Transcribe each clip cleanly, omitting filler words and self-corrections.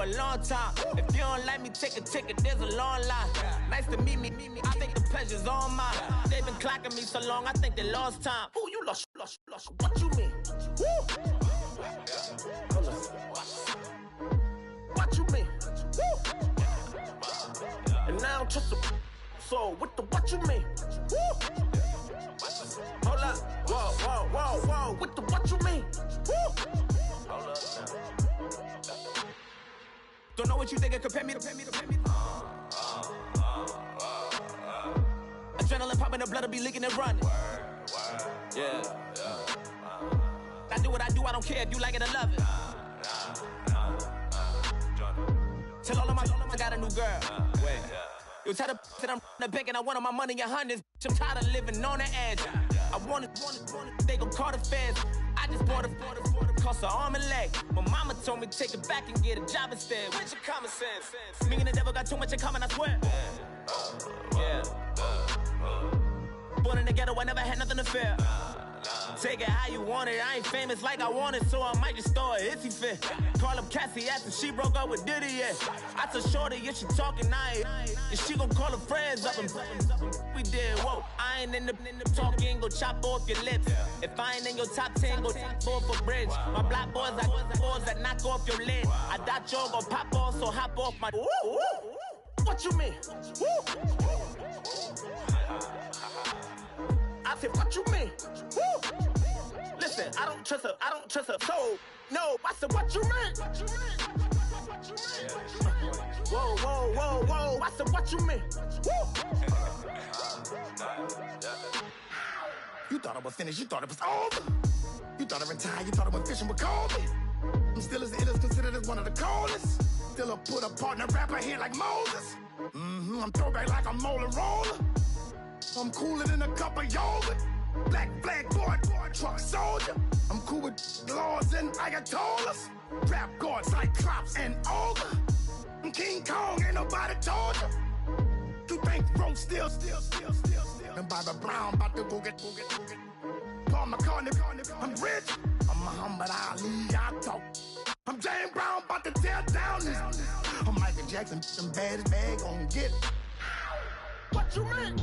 for a long time. If you don't like me, take a ticket, there's a long line. Nice to meet me, I think the pleasure's all mine. They've been clocking me so long, I think they lost time. Who you lost, what you mean? Woo! What you mean? Woo! And now I don't trust the so what you mean? Woo! Hold up, whoa, what you mean? Woo! Hold up now. Don't know what you think, compare me. Adrenaline popping, the blood will be leaking and running. Yeah. I do what I do, I don't care if you like it or love it. Tell all of my I got a new girl. Wait. You tell the that I'm the bank and I want all my money in hundreds. I'm tired of living on the edge. I want it, they gon' call the feds. I just bought a cost an arm and leg. My mama told me take it back and get a job instead. Where's your common sense? Me and the devil got too much in common, I swear. Yeah. Born in the ghetto, I never had nothing to fear. Take it how you want it, I ain't famous like I want it, so I might just throw it if he fit. Call up Cassie after she broke up with Diddy, yeah. I told Shorty, if she talking, and she gon' call her friends up and we did, whoa. I ain't in the talking, go chop off your lips. If I ain't in your top 10, go top 4 for bridge. My black boys, I got boys that knock off your lid. I thought y'all gon' pop off, so hop off my. What you mean? I said, what you mean? Woo! Listen, I don't trust her soul. No, I said, what you mean? Whoa. I said, what you mean? Woo! You thought I was finished, you thought it was over. You thought I retired, you thought I went fishing with Kobe. I'm still as ill as considered as one of the coldest. Still a put a partner rapper here like Moses. I'm throwback like a molar roller. I'm cooler than a cup of yogurt. Black flag boy, truck soldier. I'm cool with laws and Ayatollahs. Rap god, Cyclops and Ogre. I'm King Kong, ain't nobody told you. You think road still. And Bobby Brown about to go get. Paul McCartney, I'm rich. I'm Muhammad Ali, I talk. I'm James Brown, about to tear down this. I'm Michael Jackson, some bad as bad, gon' get it. What you mean?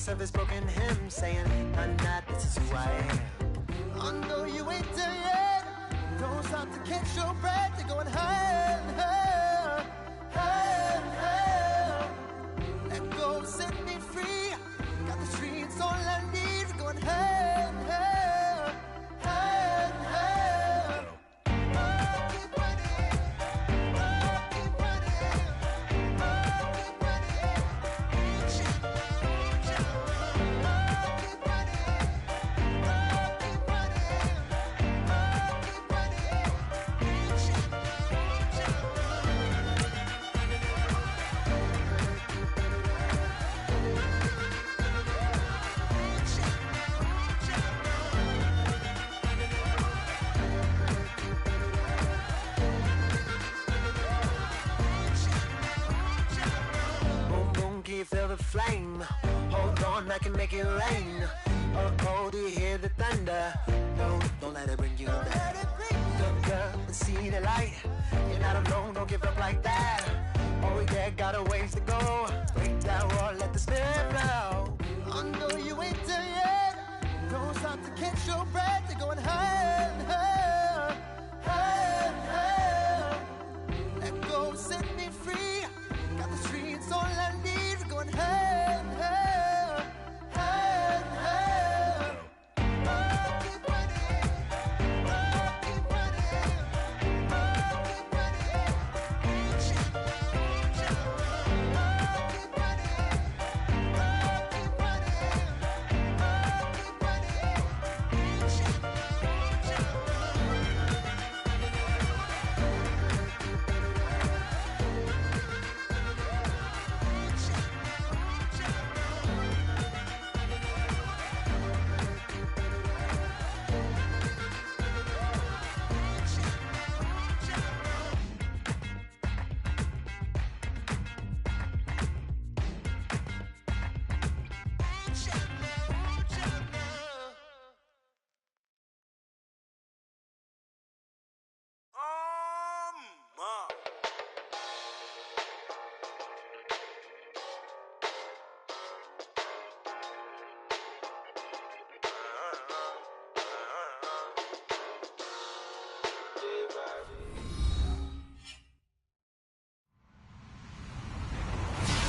Of his broken hymn saying, "None that this is who I am." I know you ain't there yet. Don't stop to catch your breath. You're going higher and higher, higher and higher. Let go, set me free. Got the streets all I need. Going higher and higher, higher and higher. Keep running, keep running, keep running. Feel the flame, hold on, I can make it rain. Oh, do you hear the thunder? No, don't let it bring you down. Look up and see the light. You're not alone, like that. Oh yeah, got a ways to go. Break that wall, let the spirit flow. I know you ain't there yet. Don't stop to catch your breath. You're going higher and higher, higher and higher. Let go, set me free. Got the streets all I need. We're going higher and higher, higher and higher. Oh, keep running. Oh, keep running. Oh, keep running. Keep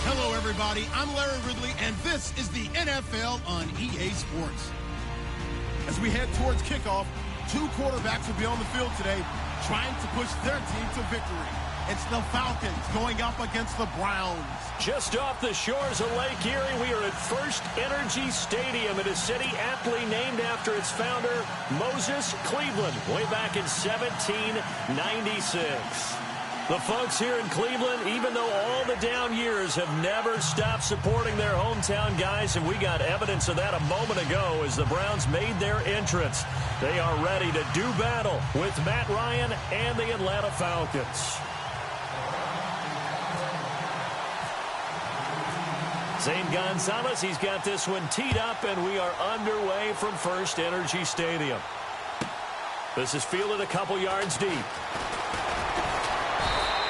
Hello, everybody. I'm Larry Ridley, and this is the NFL on EA Sports. As we head towards kickoff, two quarterbacks will be on the field today trying to push their team to victory. It's the Falcons going up against the Browns. Just off the shores of Lake Erie, we are at First Energy Stadium in a city aptly named after its founder, Moses Cleveland, way back in 1796. The folks here in Cleveland, even though all the down years, have never stopped supporting their hometown guys, and we got evidence of that a moment ago as the Browns made their entrance. They are ready to do battle with Matt Ryan and the Atlanta Falcons. Zane Gonzalez, he's got this one teed up, and we are underway from First Energy Stadium. This is fielded a couple yards deep.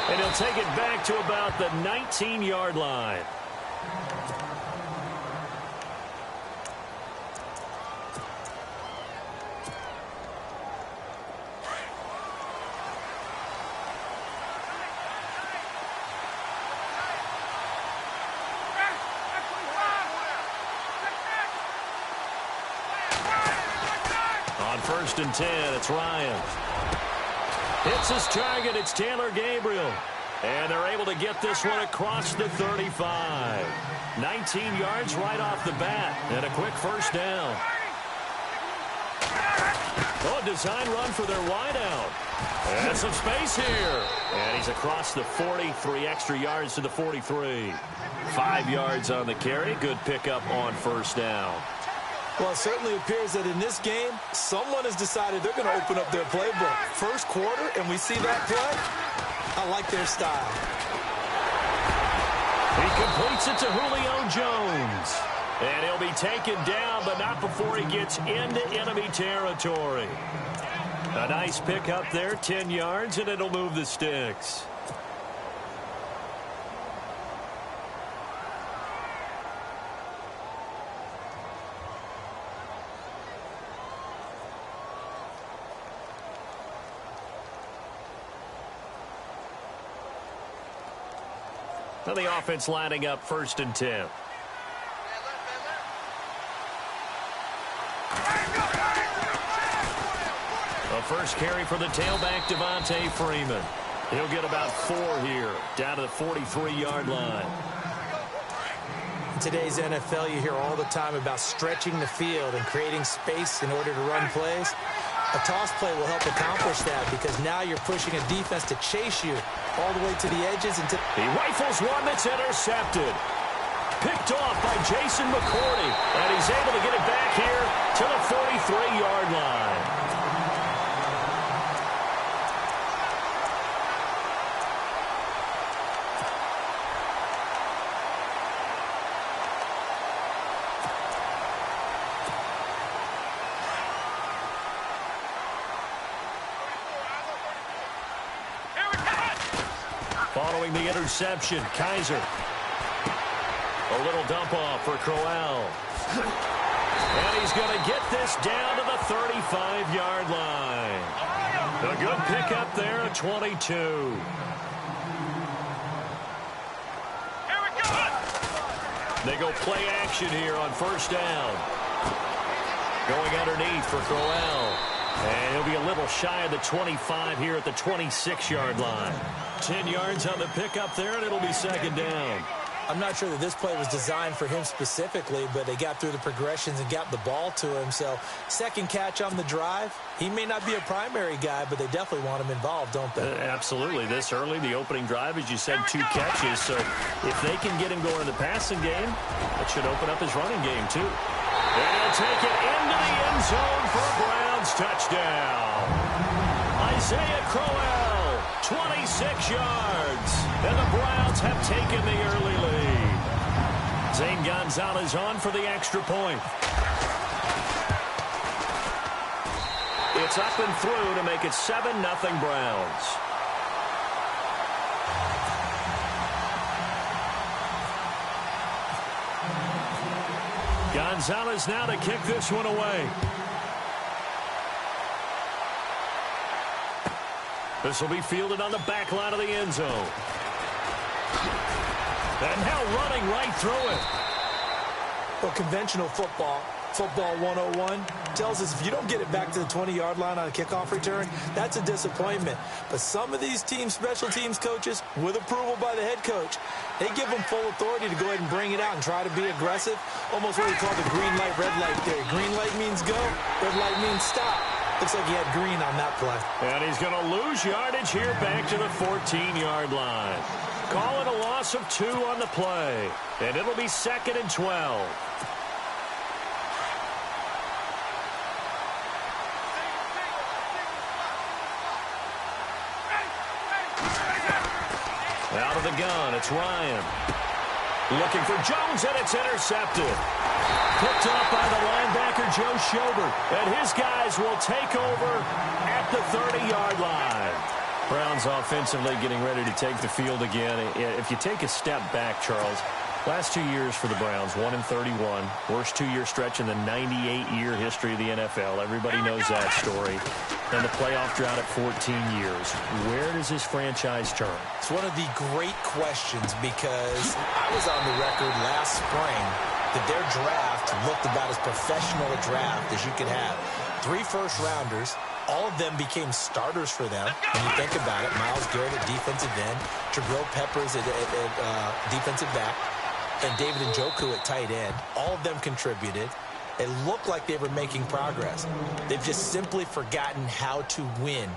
And he'll take it back to about the 19-yard line. On 1st and 10, it's Ryan. Hits his target. It's Taylor Gabriel. And they're able to get this one across the 35. 19 yards right off the bat. And a quick first down. Oh, a design run for their wideout. And some space here. And he's across the 43 extra yards to the 43. 5 yards on the carry. Good pickup on first down. Well, it certainly appears that in this game, someone has decided they're going to open up their playbook. First quarter, and we see that play. I like their style. He completes it to Julio Jones. And he'll be taken down, but not before he gets into enemy territory. A nice pickup there, 10 yards, and it'll move the sticks. Now the offense lining up 1st and 10. The first carry for the tailback, Devontae Freeman. He'll get about 4 here, down to the 43-yard line. In today's NFL, you hear all the time about stretching the field and creating space in order to run plays. A toss play will help accomplish that because now you're pushing a defense to chase you all the way to the edges. He rifles one that's intercepted. Picked off by Jason McCourty. And he's able to get it back here to the 43-yard line. Following the interception, Kaiser. A little dump off for Crowell. And he's going to get this down to the 35-yard line. A good pickup there at 22. They go play action here on first down. Going underneath for Crowell. And he'll be a little shy of the 25 here at the 26-yard line. 10 yards on the pickup there, and it'll be second down. I'm not sure that this play was designed for him specifically, but they got through the progressions and got the ball to him. So second catch on the drive. He may not be a primary guy, but they definitely want him involved, don't they? Absolutely. This early, the opening drive, as you said, 2 catches. So if they can get him going in the passing game, that should open up his running game too. And he'll take it into the end zone for a Browns touchdown. Isaiah Crowell, 26 yards. And the Browns have taken the early lead. Zane Gonzalez on for the extra point. It's up and through to make it 7-0 Browns. Gonzalez now to kick this one away. This will be fielded on the back line of the end zone. And now running right through it. Well, conventional football 101, tells us if you don't get it back to the 20-yard line on a kickoff return, that's a disappointment. But some of these special teams coaches, with approval by the head coach, they give them full authority to go ahead and bring it out and try to be aggressive. Almost what we call the green light, red light theory. Green light means go, red light means stop. Looks like he had green on that play. And he's going to lose yardage here back to the 14-yard line. Call it a loss of 2 on the play. And it'll be 2nd and 12. Out of the gun, it's Ryan. Looking for Jones, and it's intercepted. Picked up by the linebacker, Joe Schobert. And his guys will take over at the 30-yard line. Browns offensively getting ready to take the field again. If you take a step back, Charles, last 2 years for the Browns, 1-31. Worst 2-year stretch in the 98-year history of the NFL. Everybody knows that story. And the playoff drought at 14 years. Where does this franchise turn? It's one of the great questions because I was on the record last spring that their draft looked about as professional a draft as you could have. 3 first-rounders. All of them became starters for them. When you think about it, Myles Garrett at defensive end, Jabril Peppers at defensive back, and David Njoku at tight end. All of them contributed. It looked like they were making progress. They've just simply forgotten how to win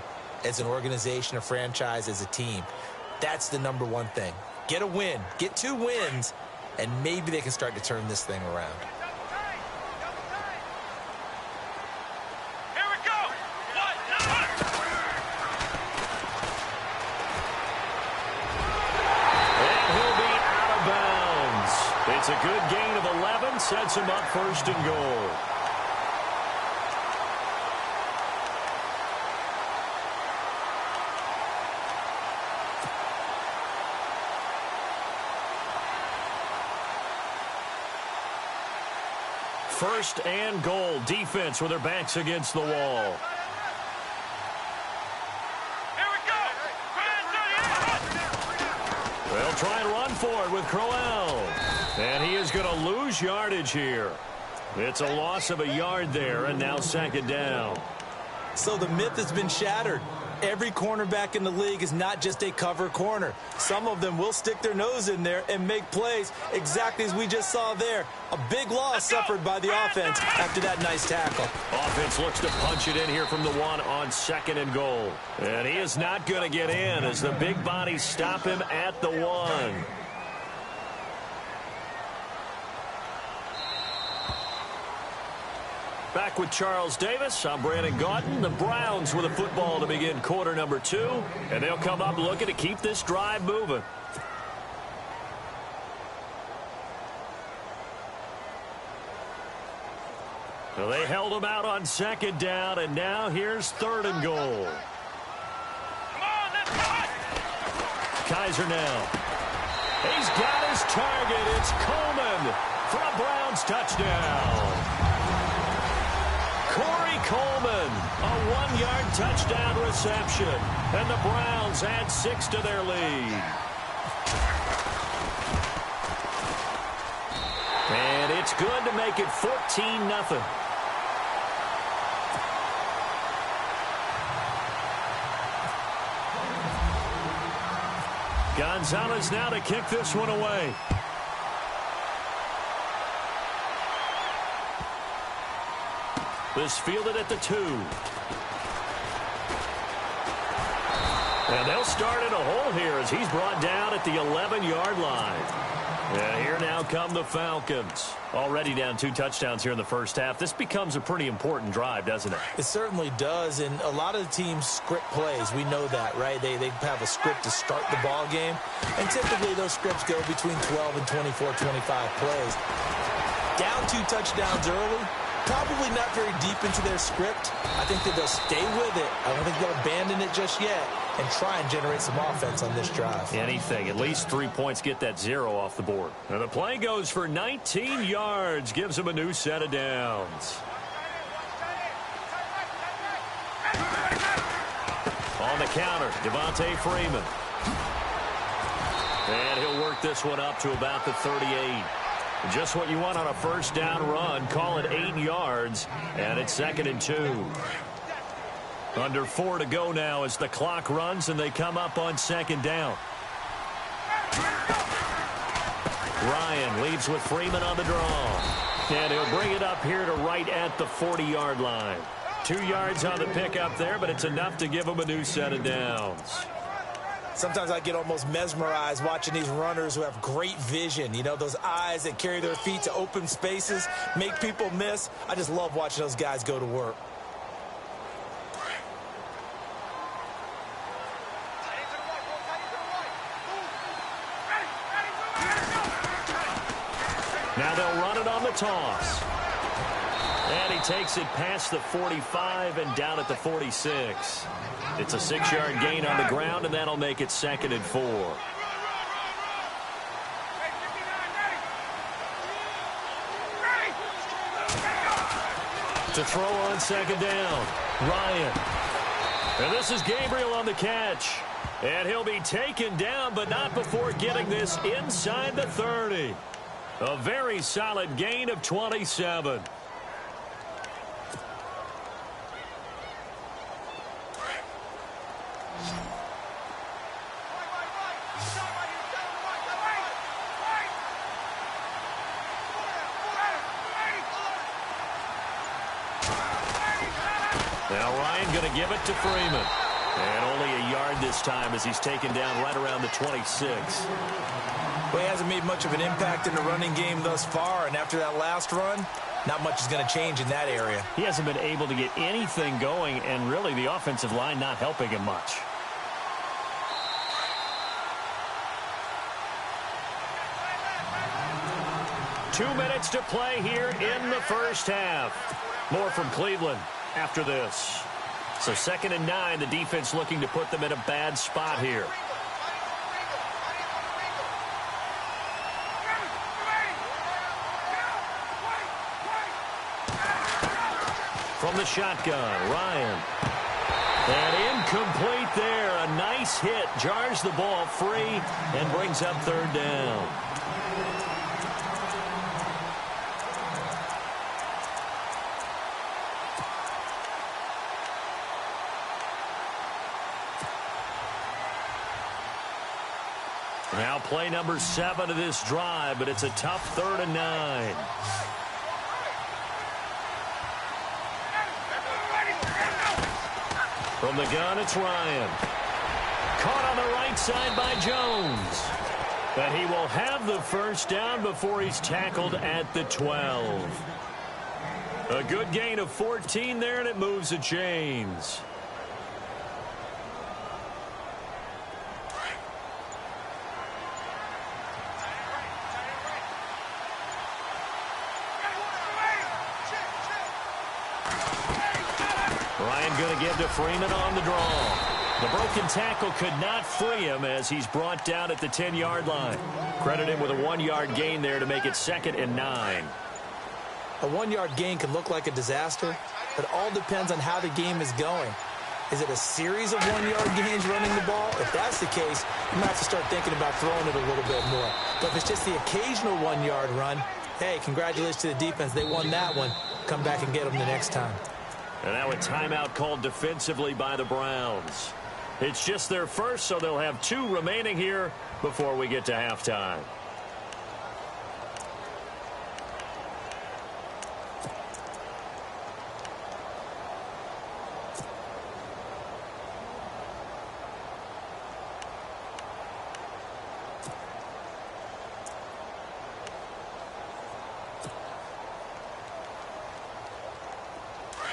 as an organization, a franchise, as a team. That's the number one thing. Get a win. Get 2 wins, and maybe they can start to turn this thing around. It's a good gain of 11, sets him up 1st and goal. First and goal. Defense with their backs against the wall. They'll try and run for it with Crowell. And he is going to lose yardage here. It's a loss of a yard there, and now 2nd down. So the myth has been shattered. Every cornerback in the league is not just a cover corner. Some of them will stick their nose in there and make plays exactly as we just saw there. A big loss suffered by the offense after that nice tackle. Offense looks to punch it in here from the 1 on 2nd and goal. And he is not going to get in as the big bodies stop him at the 1. Back with Charles Davis. I'm Brandon Gaudin. The Browns with a football to begin quarter number 2. And they'll come up looking to keep this drive moving. Well, they held him out on 2nd down, and now here's 3rd and goal. equalizer now. He's got his target. It's Coleman for a Browns touchdown. Corey Coleman, a 1-yard touchdown reception. And the Browns add 6 to their lead. And it's good to make it 14-0. Gonzalez now to kick this one away. This fielded at the 2. And they'll start in a hole here as he's brought down at the 11-yard line. And here now come the Falcons. Already down 2 touchdowns here in the first half. This becomes a pretty important drive, doesn't it? It certainly does, and a lot of the teams script plays. We know that, right? They have a script to start the ball game, and typically those scripts go between 12 and 24, 25 plays. Down 2 touchdowns early, probably not very deep into their script. I think that they'll stay with it. I don't think they'll abandon it just yet and try and generate some offense on this drive. Anything. At least 3 points, get that 0 off the board. And the play goes for 19 yards. Gives them a new set of downs. On the counter, Devontae Freeman. And he'll work this one up to about the 38. Just what you want on a first down run. Call it 8 yards. And it's 2nd and 2. Under 4 to go now as the clock runs and they come up on 2nd down. Ryan leads with Freeman on the draw. And he'll bring it up here to right at the 40-yard line. 2 yards on the pickup there, but it's enough to give him a new set of downs. Sometimes I get almost mesmerized watching these runners who have great vision. You know, those eyes that carry their feet to open spaces, make people miss. I just love watching those guys go to work. Now they'll run it on the toss. And he takes it past the 45 and down at the 46. It's a 6-yard gain on the ground, and that'll make it 2nd and 4. To throw on 2nd down, Ryan. And this is Gabriel on the catch. And he'll be taken down, but not before getting this inside the 30. A very solid gain of 27. Now Ryan going to give it to Freeman. And only a yard this time as he's taken down right around the 26. Well, he hasn't made much of an impact in the running game thus far, and after that last run, not much is going to change in that area. He hasn't been able to get anything going, and really the offensive line not helping him much. Two minutes to play here in the first half. More from Cleveland after this. So 2nd and 9, the defense looking to put them in a bad spot here. From the shotgun, Ryan. And incomplete there. A nice hit. Jars the ball free and brings up 3rd down. Now play number 7 of this drive, but it's a tough 3rd and 9. From the gun, it's Ryan. Caught on the right side by Jones. And he will have the first down before he's tackled at the 12. A good gain of 14 there, and it moves the chains. Ryan going to give to Freeman on the draw. The broken tackle could not free him as he's brought down at the 10-yard line. Credit him with a 1-yard gain there to make it 2nd and 9. A 1-yard gain can look like a disaster, but it all depends on how the game is going. Is it a series of 1-yard gains running the ball? If that's the case, you might have to start thinking about throwing it a little bit more. But if it's just the occasional 1-yard run, hey, congratulations to the defense. They won that one. Come back and get them the next time. And now a timeout called defensively by the Browns. It's just their first, so they'll have 2 remaining here before we get to halftime.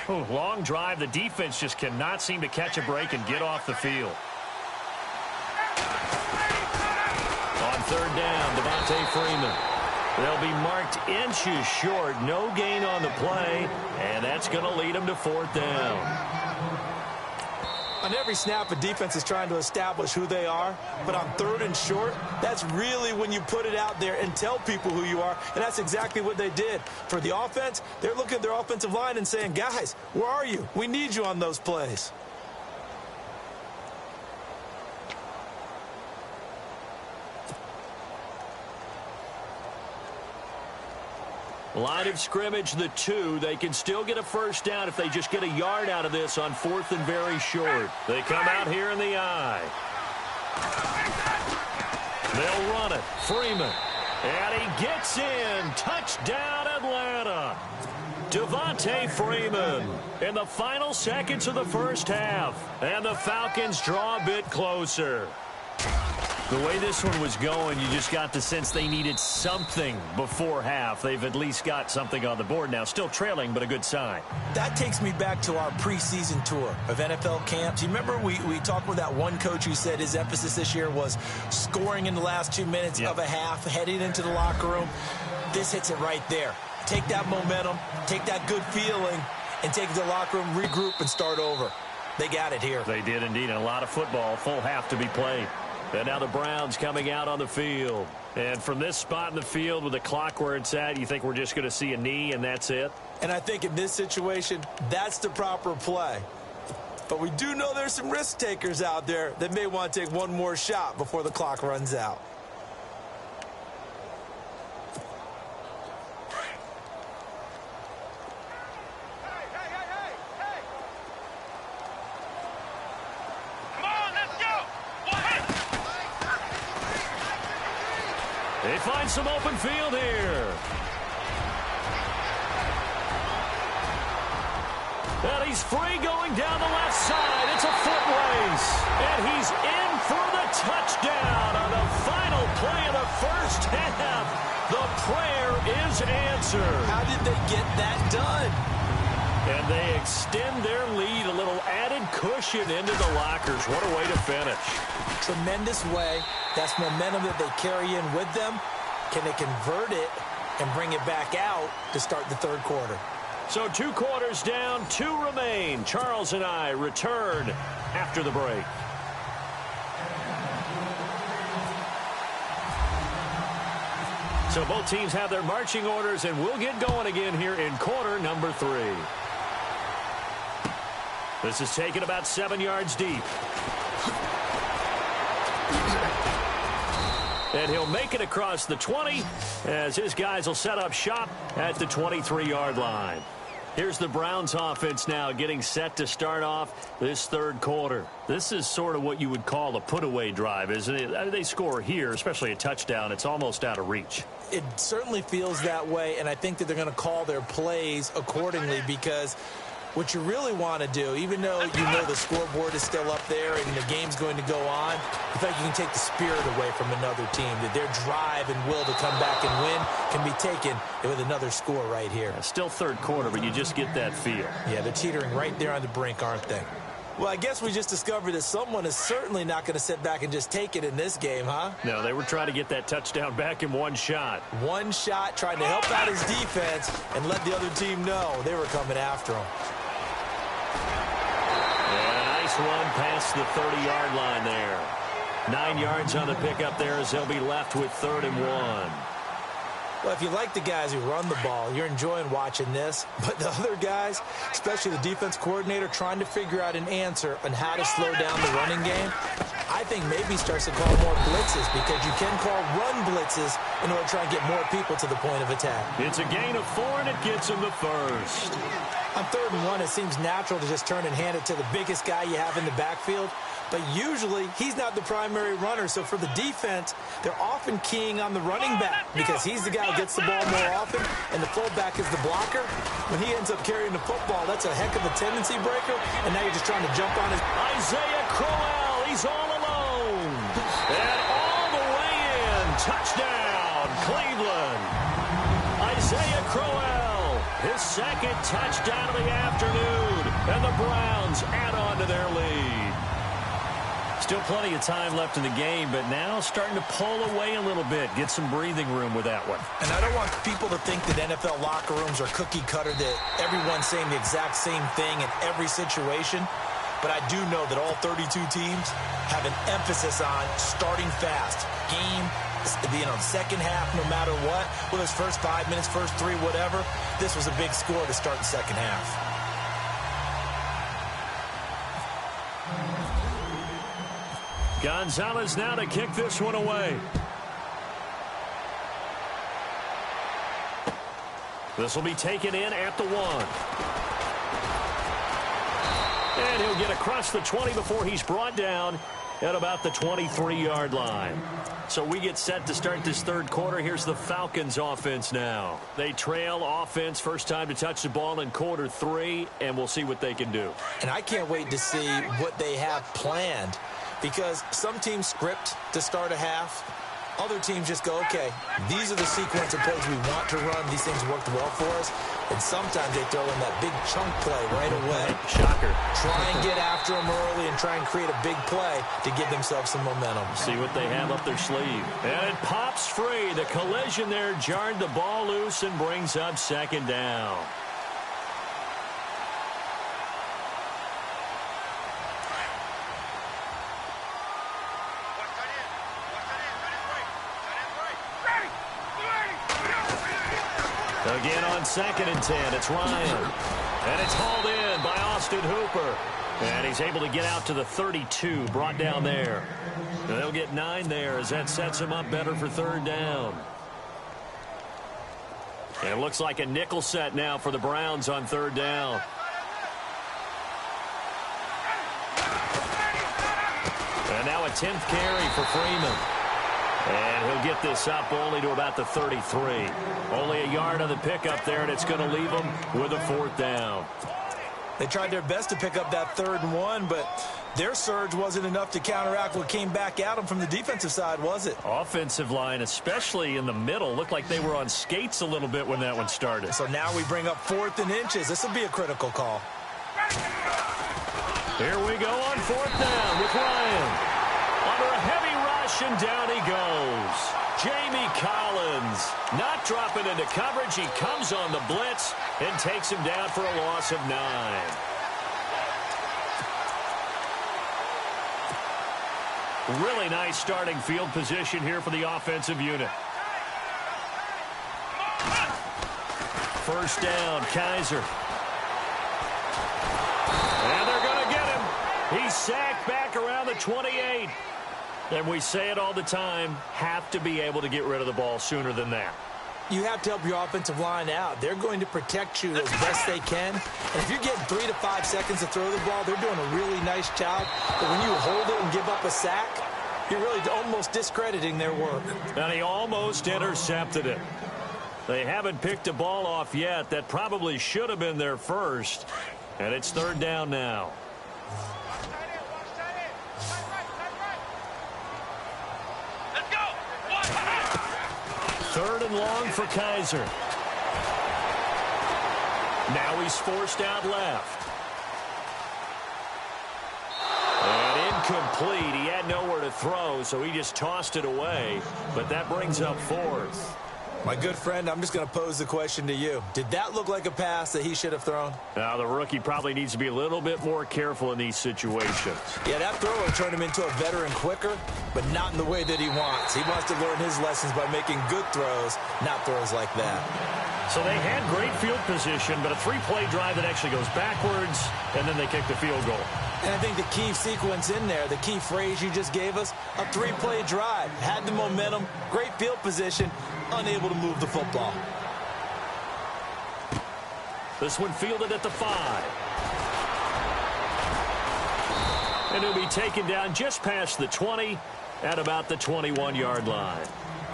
Oh, long drive. The defense just cannot seem to catch a break and get off the field. On 3rd down, Devontae Freeman. They'll be marked inches short. No gain on the play, and that's going to lead them to 4th down. On every snap, a defense is trying to establish who they are, but on 3rd and short, that's really when you put it out there and tell people who you are, and that's exactly what they did. For the offense, they're looking at their offensive line and saying, guys, where are you? We need you on those plays. Line of scrimmage, the 2. They can still get a 1st down if they just get a yard out of this on 4th and very short. They come out here in the I. They'll run it. Freeman. And he gets in. Touchdown, Atlanta. Devontae Freeman in the final seconds of the first half. And the Falcons draw a bit closer. The way this one was going, you just got the sense they needed something before half. They've at least got something on the board now. Still trailing, but a good sign. That takes me back to our preseason tour of NFL camps. You remember we talked with that one coach who said his emphasis this year was scoring in the last 2 minutes of a half, heading into the locker room. This hits it right there. Take that momentum, take that good feeling, and take it to the locker room, regroup, and start over. They got it here. They did indeed, and a lot of football, full half to be played. And now the Browns coming out on the field. And from this spot in the field with the clock where it's at, you think we're just going to see a knee and that's it? And I think in this situation, that's the proper play. But we do know there's some risk takers out there that may want to take one more shot before the clock runs out. They find some open field here. And he's free going down the left side. It's a foot race. And he's in for the touchdown on the final play of the first half. The prayer is answered. How did they get that done? And they extend their lead, a little added cushion into the lockers. What a way to finish. Tremendous way. That's momentum that they carry in with them. Can they convert it and bring it back out to start the 3rd quarter? So 2 quarters down, 2 remain. Charles and I return after the break. So both teams have their marching orders, and we'll get going again here in quarter number 3. This is taken about 7 yards deep. And he'll make it across the 20 as his guys will set up shop at the 23-yard line. Here's the Browns offense now getting set to start off this 3rd quarter. This is sort of what you would call a put-away drive, isn't it? They score here, especially a touchdown. It's almost out of reach. It certainly feels that way, and I think that they're going to call their plays accordingly because what you really want to do, even though you know the scoreboard is still up there and the game's going to go on, in fact, you can take the spirit away from another team, that their drive and will to come back and win can be taken with another score right here. Still 3rd quarter, but you just get that feel. Yeah, they're teetering right there on the brink, aren't they? Well, I guess we just discovered that someone is certainly not going to sit back and just take it in this game, huh? No, they were trying to get that touchdown back in one shot. One shot, trying to help out his defense and let the other team know they were coming after him. this one past the 30-yard line there. 9 yards on the pickup there as they'll be left with 3rd and 1. Well, if you like the guys who run the ball, you're enjoying watching this. But the other guys, especially the defense coordinator, trying to figure out an answer on how to slow down the running game, I think maybe starts to call more blitzes, because you can call run blitzes in order to try and get more people to the point of attack. It's a gain of 4, and it gets him the first. On 3rd and 1, it seems natural to just turn and hand it to the biggest guy you have in the backfield. But usually, he's not the primary runner. So for the defense, they're often keying on the running back, because he's the guy who gets the ball more often, and the fullback is the blocker. When he ends up carrying the football, that's a heck of a tendency breaker, and now you're just trying to jump on his... Isaiah Crowell, he's all alone. And all the way in. Touchdown, Cleveland. Isaiah Crowell, his 2nd touchdown of the afternoon. And the Browns add on to their lead. Still plenty of time left in the game, but now starting to pull away a little bit. Get some breathing room with that one. And I don't want people to think that NFL locker rooms are cookie cutter, that everyone's saying the exact same thing in every situation. But I do know that all 32 teams have an emphasis on starting fast. Game, being on second half no matter what. Whether it's first 5 minutes, first 3, whatever. This was a big score to start the second half. Gonzalez now to kick this one away. This will be taken in at the 1. And he'll get across the 20 before he's brought down at about the 23-yard line. So we get set to start this 3rd quarter. Here's the Falcons offense now. They trail offense, first time to touch the ball in quarter 3, and we'll see what they can do. And I can't wait to see what they have planned, because some teams script to start a half. Other teams just go, okay, these are the sequence of plays we want to run. These things worked well for us. And sometimes they throw in that big chunk play right away. Shocker. Try and get after them early and try and create a big play to give themselves some momentum. See what they have up their sleeve. And it pops free. The collision there jarred the ball loose and brings up 2nd down. Again on 2nd and 10, it's Ryan. And it's hauled in by Austin Hooper. And he's able to get out to the 32, brought down there. And they'll get 9 there as that sets him up better for 3rd down. And it looks like a nickel set now for the Browns on 3rd down. And now a 10th carry for Freeman. And he'll get this up only to about the 33. Only a yard on the pickup there, and it's going to leave him with a 4th down. They tried their best to pick up that 3rd and 1, but their surge wasn't enough to counteract what came back at them from the defensive side, was it? Offensive line, especially in the middle, looked like they were on skates a little bit when that one started. So now we bring up 4th and inches. This will be a critical call. Here we go on 4th down with Ryan. Under a heavy rush, and down he goes. Jamie Collins not dropping into coverage. He comes on the blitz and takes him down for a loss of 9. Really nice starting field position here for the offensive unit. First down, Kaiser. And they're going to get him. He's sacked back around the 28. And we say it all the time, have to be able to get rid of the ball sooner than that. You have to help your offensive line out. They're going to protect you as best they can. And if you're getting 3 to 5 seconds to throw the ball, they're doing a really nice job. But when you hold it and give up a sack, you're really almost discrediting their work. And he almost intercepted it. They haven't picked a ball off yet. That probably should have been their first. And it's 3rd down now. 3rd and long for Kaiser. Now he's forced out left. And incomplete. He had nowhere to throw, so he just tossed it away. But that brings up 4th. My good friend, I'm just going to pose the question to you. Did that look like a pass that he should have thrown? Now, the rookie probably needs to be a little bit more careful in these situations. Yeah, that throw will turn him into a veteran quicker, but not in the way that he wants. He wants to learn his lessons by making good throws, not throws like that. So they had great field position, but a three-play drive that actually goes backwards, and then they kick the field goal. And I think the key sequence in there, the key phrase you just gave us, a three-play drive. Had the momentum, great field position, unable to move the football. This one fielded at the 5. And it'll be taken down just past the 20 at about the 21-yard line.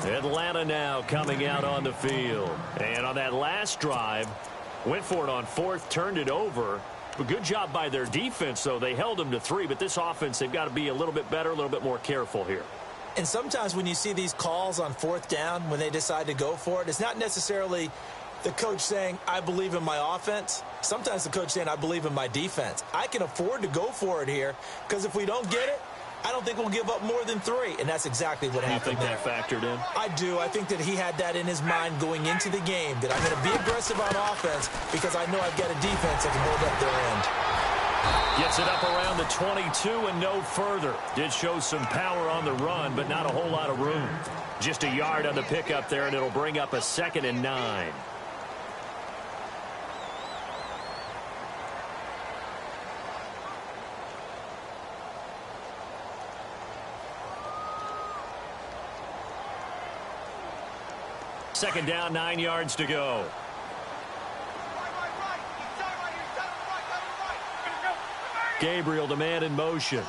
Atlanta now coming out on the field. And on that last drive, went for it on 4th, turned it over. A good job by their defense, though. They held them to 3, but this offense, they've got to be a little bit better, a little bit more careful here. And sometimes when you see these calls on 4th down, when they decide to go for it, it's not necessarily the coach saying, I believe in my offense. Sometimes the coach saying, I believe in my defense. I can afford to go for it here, because if we don't get it, I don't think we'll give up more than 3, and that's exactly what happened there. You think that factored in? I do. I think that he had that in his mind going into the game, that I'm going to be aggressive on offense because I know I've got a defense that can hold up their end. Gets it up around the 22 and no further. Did show some power on the run, but not a whole lot of room. Just a yard on the pickup there, and it'll bring up a 2nd and 9. Second down, 9 yards to go. Gabriel, the man in motion.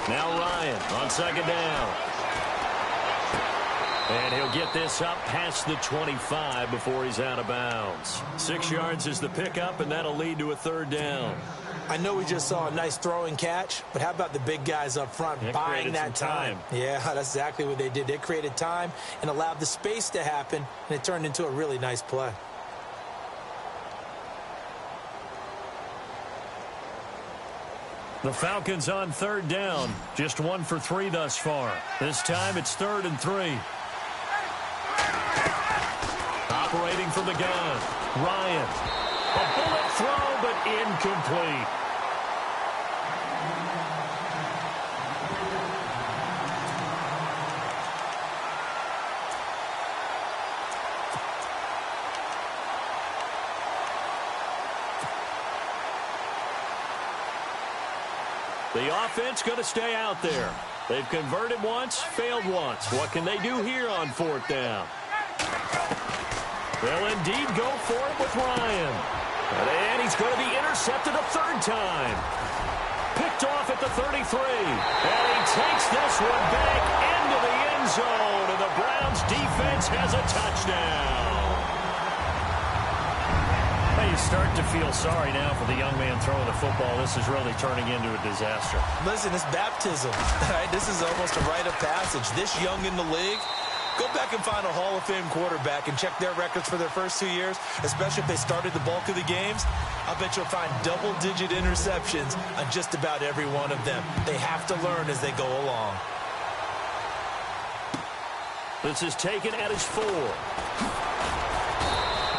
Now Ryan on 2nd down. And he'll get this up past the 25 before he's out of bounds. 6 yards is the pickup, and that'll lead to a 3rd down. I know we just saw a nice throwing catch, but how about the big guys up front buying that time? Yeah, that's exactly what they did. They created time and allowed the space to happen, and it turned into a really nice play. The Falcons on 3rd down. Just 1 for 3 thus far. This time it's 3rd and 3. Operating from the gun. Ryan. A bullet throw, but incomplete. The offense going to stay out there. They've converted once, failed once. What can they do here on 4th down? They'll indeed go for it with Ryan. And he's going to be intercepted a 3rd time. Picked off at the 33. And he takes this one back into the end zone. And the Browns defense has a touchdown. You start to feel sorry now for the young man throwing the football. This is really turning into a disaster. Listen, it's baptism. Right? This is almost a rite of passage. This young in the league, go back and find a Hall of Fame quarterback and check their records for their first 2 years, especially if they started the bulk of the games. I bet you'll find double-digit interceptions on just about every one of them. They have to learn as they go along. This is taken at his 4.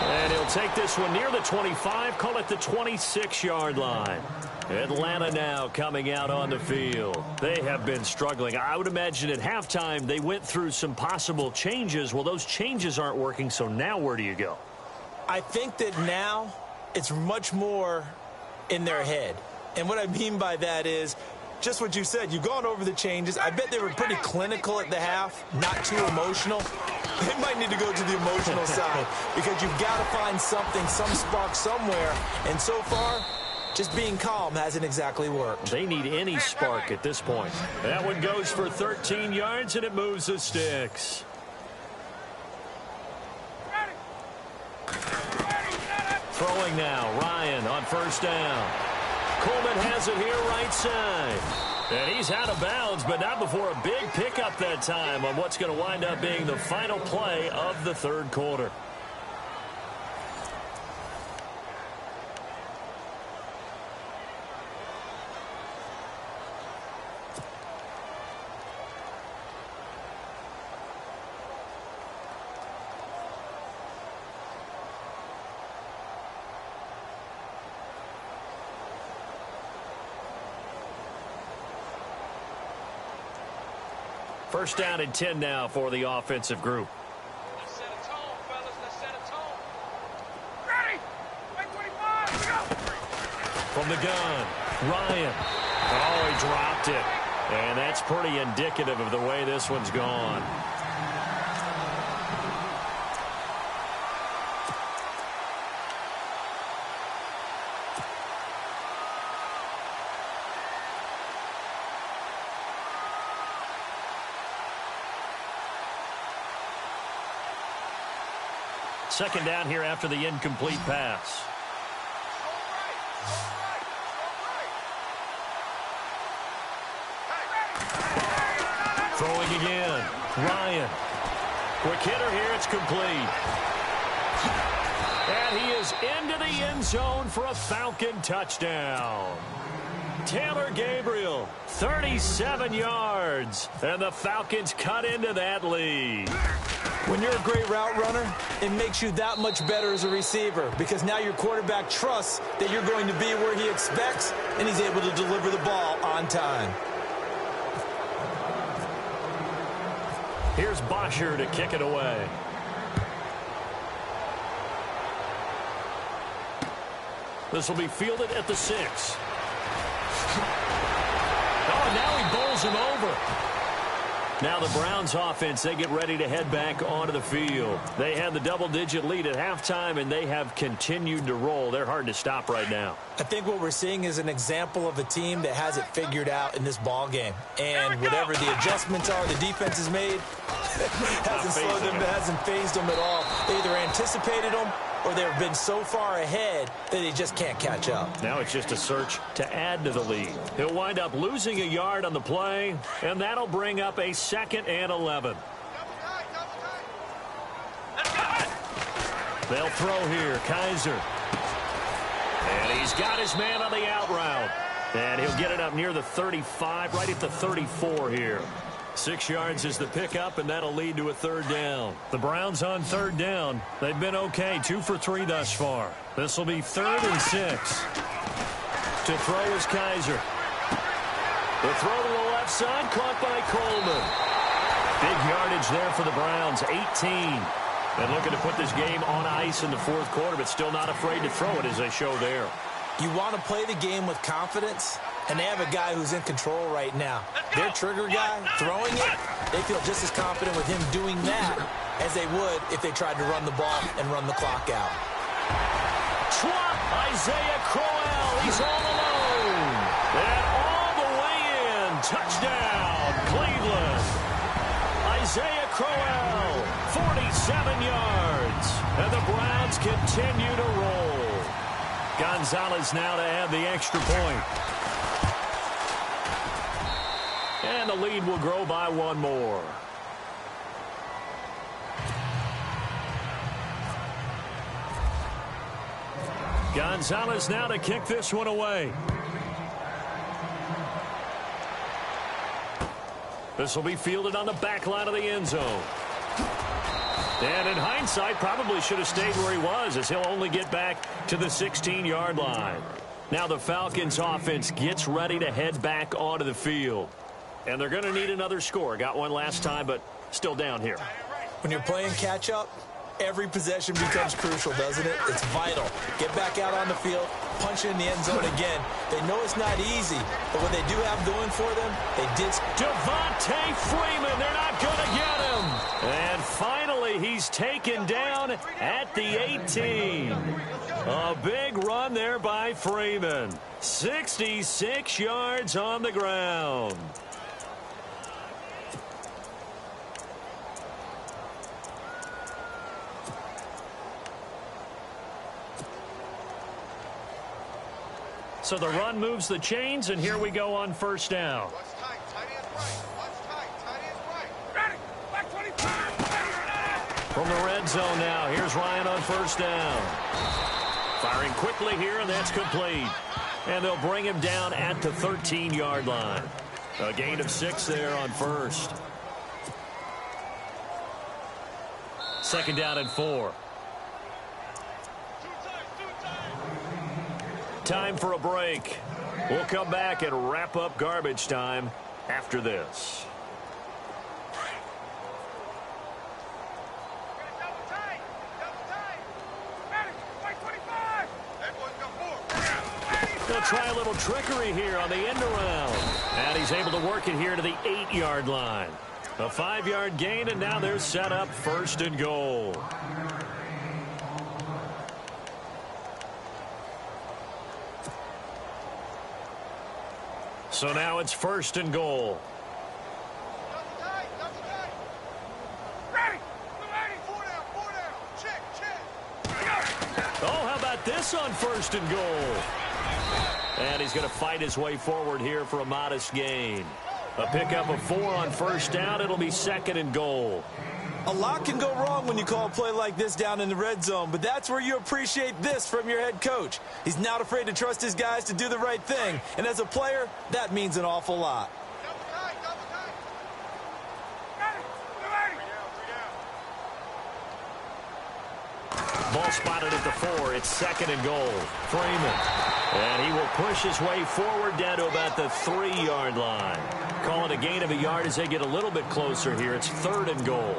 And he'll take this one near the 25, call it the 26-yard line. Atlanta now coming out on the field. They have been struggling. I would imagine at halftime they went through some possible changes. Well, those changes aren't working, so now where do you go? I think that now it's much more in their head. And what I mean by that is just what you said. You've gone over the changes. I bet they were pretty clinical at the half, not too emotional. They might need to go to the emotional side because you've got to find something, some spark somewhere. And so far, just being calm hasn't exactly worked. They need any spark at this point. That one goes for 13 yards, and it moves the sticks. Throwing now, Ryan on 1st down. Coleman has it here right side. And he's out of bounds, but not before a big pickup that time on what's going to wind up being the final play of the 3rd quarter. First down and 10 now for the offensive group. Let's set a tone, fellas. Let's set a tone. Ready? 25. Let's go. From the gun, Ryan. Oh, he dropped it. And that's pretty indicative of the way this one's gone. Second down here after the incomplete pass. Throwing again. Ryan. Quick hitter here. It's complete. And he is into the end zone for a Falcon touchdown. Taylor Gabriel, 37 yards. And the Falcons cut into that lead. When you're a great route runner, it makes you that much better as a receiver because now your quarterback trusts that you're going to be where he expects, and he's able to deliver the ball on time. Here's Bosher to kick it away. This will be fielded at the 6. Oh, now he bowls him over. Now the Browns offense, they get ready to head back onto the field. They had the double-digit lead at halftime, and they have continued to roll. They're hard to stop right now. I think what we're seeing is an example of a team that has it figured out in this ball game. And whatever the adjustments are the defense has made, hasn't slowed them, hasn't phased them at all. They either anticipated them or they've been so far ahead that they just can't catch up. Now it's just a search to add to the lead. He'll wind up losing a yard on the play, and that'll bring up a 2nd and 11. They'll throw here. Kaiser. And he's got his man on the out route. And he'll get it up near the 35, right at the 34 here. 6 yards is the pickup, and that'll lead to a 3rd down. The Browns on 3rd down. They've been okay, 2 for 3 thus far. This will be 3rd and 6. To throw is Kaiser. The throw to the left side, caught by Coleman. Big yardage there for the Browns, 18. And looking to put this game on ice in the 4th quarter, but still not afraid to throw it as they show there. You want to play the game with confidence, and they have a guy who's in control right now. Their trigger guy, throwing it, they feel just as confident with him doing that as they would if they tried to run the ball and run the clock out. Swat, Isaiah Crowell, he's all alone. And all the way in, touchdown, Cleveland. Isaiah Crowell, 47 yards. And the Browns continue to roll. Gonzalez now to add the extra point. And the lead will grow by 1 more. Gonzalez now to kick this one away. This will be fielded on the back line of the end zone. And in hindsight, probably should have stayed where he was, as he'll only get back to the 16-yard line. Now the Falcons offense gets ready to head back onto the field. And they're going to need another score. Got one last time, but still down here. When you're playing catch-up, every possession becomes crucial, doesn't it? It's vital. Get back out on the field, punch it in the end zone again. They know it's not easy, but what they do have going for them, they did. Devontae Freeman, they're not going to get him. And finally, he's taken down at the 18. A big run there by Freeman. 66 yards on the ground. So the run moves the chains, and here we go on 1st down. From the red zone now, here's Ryan on 1st down. Firing quickly here, and that's complete. And they'll bring him down at the 13-yard line. A gain of 6 there on 1st. 2nd down and 4. Time for a break. We'll come back and wrap up garbage time after this. try a little trickery here on the end around. And he's able to work it here to the 8-yard line. A 5-yard gain, and now they're set up 1st and goal. So now it's 1st and goal. Oh, how about this on 1st and goal? And he's going to fight his way forward here for a modest gain. A pickup of 4 on 1st down. It'll be 2nd and goal. A lot can go wrong when you call a play like this down in the red zone, but that's where you appreciate this from your head coach. He's not afraid to trust his guys to do the right thing, and as a player, that means an awful lot. Ball spotted at the 4. It's 2nd and goal. Freeman. And he will push his way forward down to about the 3-yard line. Call it a gain of a yard as they get a little bit closer here. It's 3rd and goal.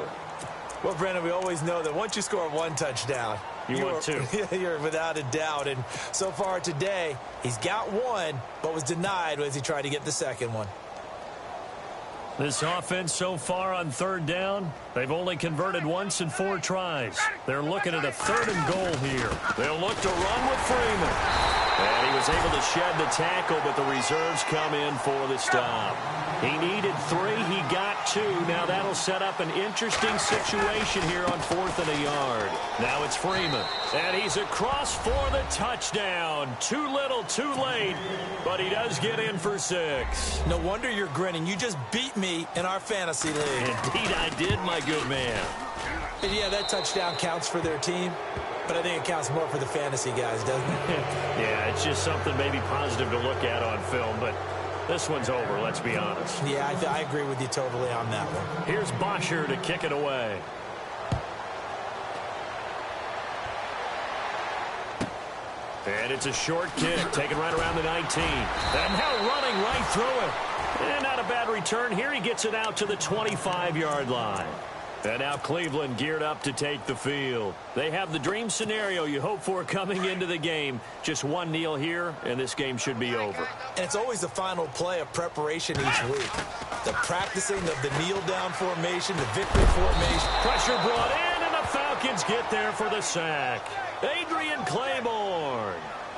Well, Brandon, we always know that once you score 1 touchdown, want 2. You're without a doubt. And so far today, he's got 1, but was denied as he tried to get the 2nd one. This offense so far on 3rd down, they've only converted once in 4 tries. They're looking at a 3rd and goal here. They'll look to run with Freeman. And he was able to shed the tackle, but the reserves come in for the stop. He needed 3. He got 2. Now that'll set up an interesting situation here on 4th and a yard. Now it's Freeman. And he's across for the touchdown. Too little, too late. But he does get in for 6. No wonder you're grinning. You just beat me in our fantasy league. Indeed I did, my good man. And yeah, that touchdown counts for their team. But I think it counts more for the fantasy guys, doesn't it? Yeah, it's just something maybe positive to look at on film, but this one's over, let's be honest. Yeah, I agree with you totally on that one. Here's Bosher to kick it away. And it's a short kick, taken right around the 19. And now running right through it. And not a bad return here. He gets it out to the 25-yard line. And now Cleveland geared up to take the field. They have the dream scenario you hope for coming into the game. Just 1 kneel here, and this game should be over. And it's always the final play of preparation each week. The practicing of the kneel-down formation, the victory formation. Pressure brought in, and the Falcons get there for the sack. Adrian Claiborne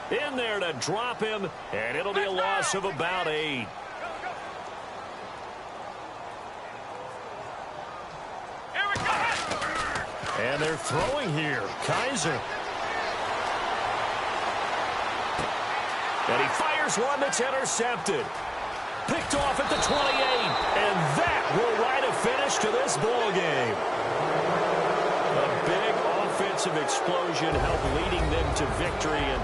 in there to drop him, and it'll be a loss of about 8. And they're throwing here. Kaiser. And he fires one that's intercepted. Picked off at the 28. And that will write a finish to this ball game. A big offensive explosion helped leading them to victory. And